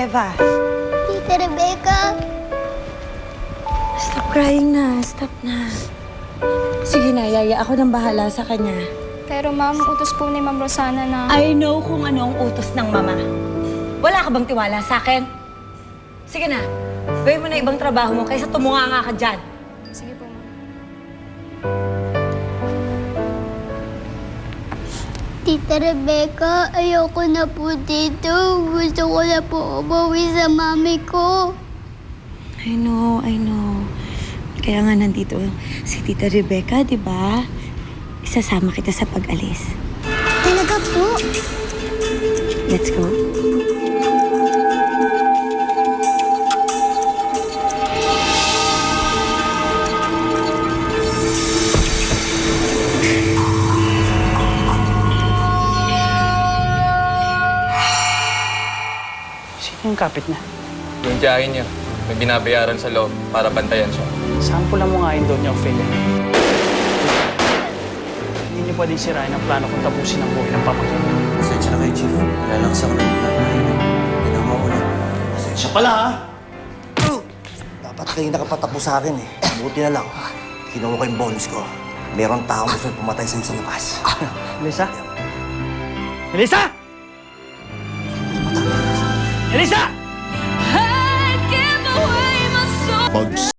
Eva. Tita Rebecca! Stop crying na. Stop na. Sige na, Yaya. Ako nang bahala sa kanya. Pero ma'am, utos po ni Ma'am Rosana na... I know kung ano ang utos ng mama. Wala ka bang tiwala sa akin? Sige na. Gawin mo na ibang trabaho mo kaysa tumunganga ka dyan. Sige po, ma'am. Tita Rebecca, ayoko na po dito. Gusto ko na po umuwi sa mami ko. I know. Kaya nga nandito si Tita Rebecca, di ba? Isasama kita sa pag-alis. Talaga po? Let's go. Sino yung kapit niya? Yung tiyahin niya, may binabayaran sa loob para bantayan siya. Sampulan mo nga yung doon niyang Philip. Hindi niyo pwedeng sirain ang plano kung tapusin ang buhay ng pamangkin. Pasensya na kayo, Chief. Relax ako ng hindi na maulan. Pasensya pala, ha? Dapat kayo nakapatapos sa akin, eh. Buti na lang. Kinuha ko yung bonus ko. Meron taong gusto pumatay sa'yo sa labas. Elisa? Elisa! Elisa! Magsasama